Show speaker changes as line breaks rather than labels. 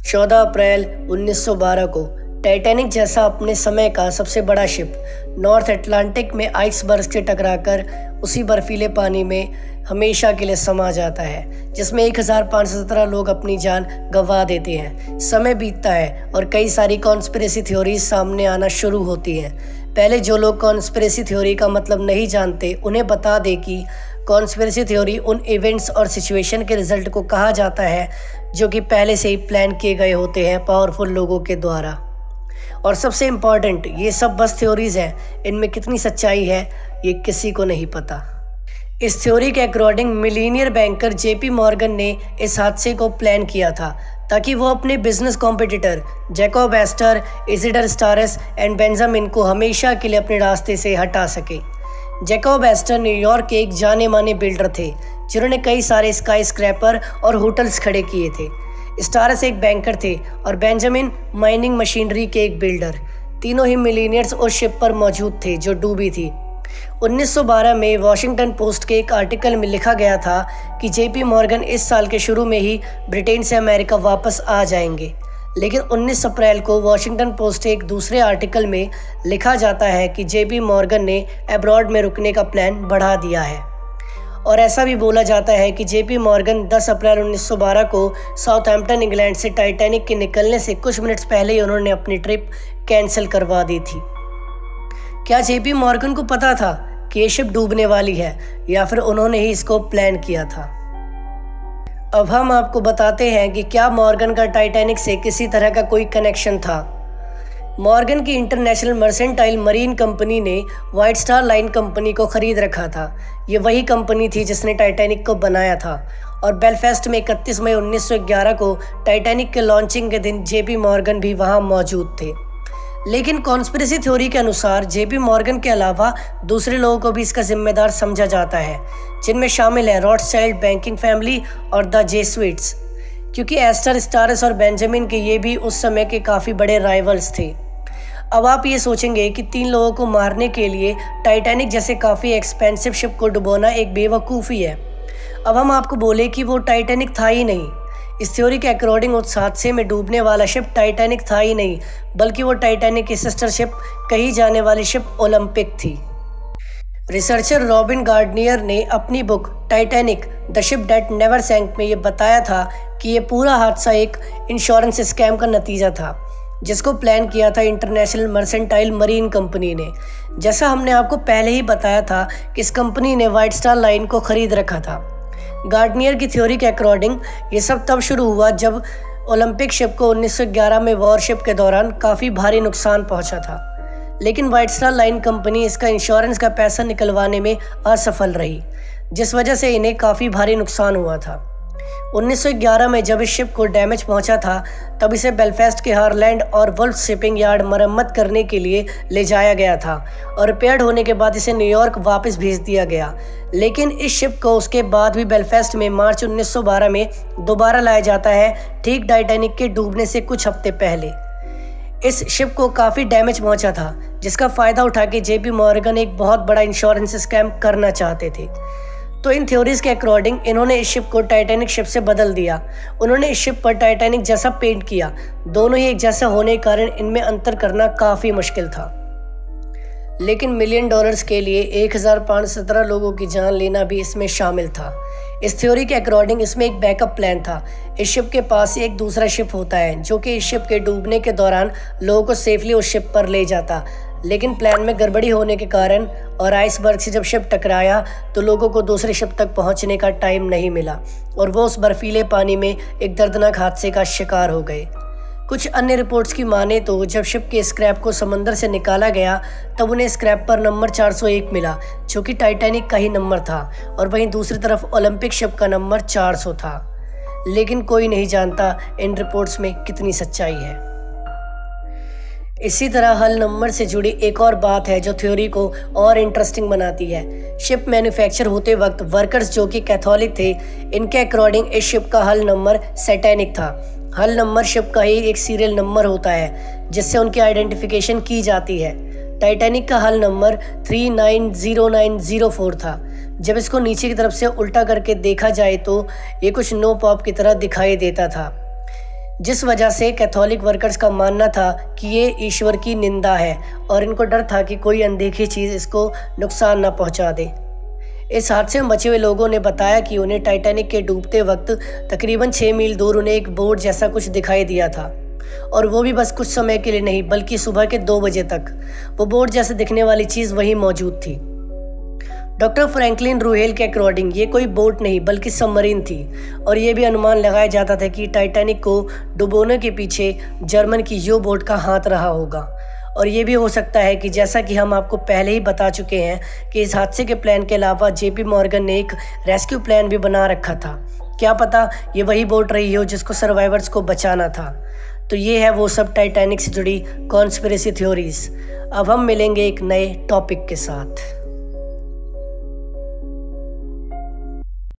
14 अप्रैल 1912 को टाइटैनिक जैसा अपने समय का सबसे बड़ा शिप नॉर्थ अटलांटिक में आइसबर्ग से टकराकर उसी बर्फीले पानी में हमेशा के लिए समा जाता है, जिसमें 1517 लोग अपनी जान गंवा देते हैं। समय बीतता है और कई सारी कॉन्स्पिरेसी थ्योरीज सामने आना शुरू होती हैं। पहले जो लोग कॉन्स्पिरेसी थ्योरी का मतलब नहीं जानते, उन्हें बता दें कि कॉन्स्पिरेसी थ्योरी उन इवेंट्स और सिचुएशन के रिजल्ट को कहा जाता है जो कि पहले से ही प्लान किए गए होते हैं पावरफुल लोगों के द्वारा। और सबसे इम्पॉर्टेंट, ये सब बस थ्योरीज हैं, इनमें कितनी सच्चाई है ये किसी को नहीं पता। इस थ्योरी के according millionaire banker JP Morgan ने इस हादसे को प्लान किया था ताकि वो अपने business competitor Jacob Astor, Isidor Straus and Benjamin को हमेशा के लिए अपने रास्ते से हटा सके। जैकब एस्टर न्यूयॉर्क के एक जाने माने बिल्डर थे जिन्होंने कई सारे स्काई स्क्रैपर और होटल्स खड़े किए थे। स्टारस एक बैंकर थे और बेंजामिन माइनिंग मशीनरी के एक बिल्डर। तीनों ही मिलीनियर्स उस शिप पर मौजूद थे जो डूबी थी। 1912 में वॉशिंगटन पोस्ट के एक आर्टिकल में लिखा गया था कि जेपी मॉर्गन इस साल के शुरू में ही ब्रिटेन से अमेरिका वापस आ जाएंगे, लेकिन 19 अप्रैल को वॉशिंगटन पोस्ट के एक दूसरे आर्टिकल में लिखा जाता है कि जेपी मॉर्गन ने अब्रॉड में रुकने का प्लान बढ़ा दिया है। और ऐसा भी बोला जाता है कि जेपी मॉर्गन 10 अप्रैल 1912 को साउथहैम्पटन इंग्लैंड से टाइटैनिक के निकलने से कुछ मिनट्स पहले ही उन्होंने अपनी ट्रिप कैंसिल करवा दी थी। क्या जेपी मॉर्गन को पता था कि ये शिप डूबने वाली है या फिर उन्होंने ही इसको प्लान किया था? अब हम आपको बताते हैं कि क्या मॉर्गन का टाइटैनिक से किसी तरह का कोई कनेक्शन था। मॉर्गन की इंटरनेशनल मर्सेंटाइल मरीन कंपनी ने वाइट स्टार लाइन कंपनी को खरीद रखा था। ये वही कंपनी थी जिसने टाइटैनिक को बनाया था और बेलफास्ट में 31 मई 1911 को टाइटैनिक के लॉन्चिंग के दिन जेपी मॉर्गन भी वहां मौजूद थे। लेकिन कॉन्स्पिरेसी थ्योरी के अनुसार जेपी मॉर्गन के अलावा दूसरे लोगों को भी इसका जिम्मेदार समझा जाता है, जिनमें शामिल है रॉथस्चाइल्ड बैंकिंग फैमिली और द जेसुइट्स, क्योंकि एस्टर, स्टारस और बेंजामिन के ये भी उस समय के काफ़ी बड़े राइवल्स थे। अब आप ये सोचेंगे कि 3 लोगों को मारने के लिए टाइटैनिक जैसे काफ़ी एक्सपेंसिव शिप को डुबोना एक बेवकूफ़ी है। अब हम आपको बोले कि वो टाइटैनिक था ही नहीं। इस थ्योरी के अकॉर्डिंग उस हादसे में डूबने वाला शिप टाइटैनिक था ही नहीं, बल्कि वो टाइटैनिक की सिस्टर शिप कही जाने वाली शिप ओलंपिक थी। रिसर्चर रॉबिन गार्डनियर ने अपनी book Titanic the ship that never sank में ये बताया था कि ये पूरा हादसा एक इंश्योरेंस स्कैम का नतीजा था जिसको प्लान किया था इंटरनेशनल मर्सेंटाइल मरीन कंपनी ने। जैसा हमने आपको पहले ही बताया था कि इस कंपनी ने वाइट स्टार लाइन को खरीद रखा था। गार्डनियर की थ्योरी के अकॉर्डिंग ये सब तब शुरू हुआ जब ओलंपिक शिप को 1911 में वॉरशिप के दौरान काफ़ी भारी नुकसान पहुंचा था, लेकिन वाइट स्टार लाइन कंपनी इसका इंश्योरेंस का पैसा निकलवाने में असफल रही, जिस वजह से इन्हें काफ़ी भारी नुकसान हुआ था। 1911 में जब इस शिप को डैमेज पहुंचा था तब इसे बेलफास्ट के हारलैंड और वुल्फ शिपिंग यार्ड मरम्मत करने के लिए ले जाया गया था और रिपेयर्ड होने के बाद इसे न्यूयॉर्क वापस भेज दिया गया। लेकिन इस शिप को उसके बाद भी बेलफास्ट में मार्च 1912 में दोबारा लाया जाता है, ठीक टाइटैनिक के डूबने से कुछ हफ्ते पहले। इस शिप को काफ़ी डैमेज पहुंचा था जिसका फ़ायदा उठा के जेपी मॉर्गन एक बहुत बड़ा इंश्योरेंस स्कैम करना चाहते थे। तो इन थ्योरीज के अकॉर्डिंग इन्होंने इस शिप को टाइटैनिक शिप से बदल दिया। उन्होंने इस शिप पर टाइटैनिक जैसा पेंट किया। दोनों ही एक जैसा होने के कारण इनमें अंतर करना काफ़ी मुश्किल था, लेकिन $1 मिलियन के लिए 1517 लोगों की जान लेना भी इसमें शामिल था। इस थ्योरी के अकॉर्डिंग इसमें एक बैकअप प्लान था। इस शिप के पास एक दूसरा शिप होता है जो कि इस शिप के डूबने के दौरान लोगों को सेफली उस शिप पर ले जाता, लेकिन प्लान में गड़बड़ी होने के कारण और आइसबर्ग से जब शिप टकराया तो लोगों को दूसरे शिप तक पहुंचने का टाइम नहीं मिला और वो उस बर्फीले पानी में एक दर्दनाक हादसे का शिकार हो गए। कुछ अन्य रिपोर्ट्स की माने तो जब शिप के स्क्रैप को समंदर से निकाला गया तब उन्हें स्क्रैप पर नंबर 401 मिला, जो कि टाइटैनिक का ही नंबर था, और वहीं दूसरी तरफ ओलंपिक शिप का नंबर 400 था। लेकिन कोई नहीं जानता इन रिपोर्ट्स में कितनी सच्चाई है। इसी तरह हल नंबर से जुड़ी एक और बात है जो थ्योरी को और इंटरेस्टिंग बनाती है। शिप मैन्युफैक्चर होते वक्त वर्कर्स जो कि कैथोलिक थे, इनके अकॉर्डिंग इस शिप का हल नंबर सैटेनिक था। हल नंबर शिप का ही एक सीरियल नंबर होता है जिससे उनकी आइडेंटिफिकेशन की जाती है। टाइटैनिक का हल नंबर 390904 था। जब इसको नीचे की तरफ से उल्टा करके देखा जाए तो ये कुछ नो पॉप की तरह दिखाई देता था। जिस वजह से कैथोलिक वर्कर्स का मानना था कि ये ईश्वर की निंदा है और इनको डर था कि कोई अनदेखी चीज़ इसको नुकसान ना पहुंचा दे। इस हादसे में बचे हुए लोगों ने बताया कि उन्हें टाइटैनिक के डूबते वक्त तकरीबन 6 मील दूर उन्हें एक बोट जैसा कुछ दिखाई दिया था, और वो भी बस कुछ समय के लिए नहीं बल्कि सुबह के 2 बजे तक वो बोट जैसे दिखने वाली चीज़ वहीं मौजूद थी। डॉक्टर फ्रैंकलिन रूहेल के अकॉर्डिंग ये कोई बोट नहीं बल्कि सबमरीन थी, और ये भी अनुमान लगाया जाता था कि टाइटैनिक को डुबोने के पीछे जर्मन की यू बोट का हाथ रहा होगा। और ये भी हो सकता है कि जैसा कि हम आपको पहले ही बता चुके हैं कि इस हादसे के प्लान के अलावा जेपी मॉर्गन ने एक रेस्क्यू प्लान भी बना रखा था। क्या पता ये वही बोट रही हो जिसको सर्वाइवर्स को बचाना था। तो ये है वो सब टाइटैनिक से जुड़ी कॉन्स्पिरेसी थ्योरीज। अब हम मिलेंगे एक नए टॉपिक के साथ।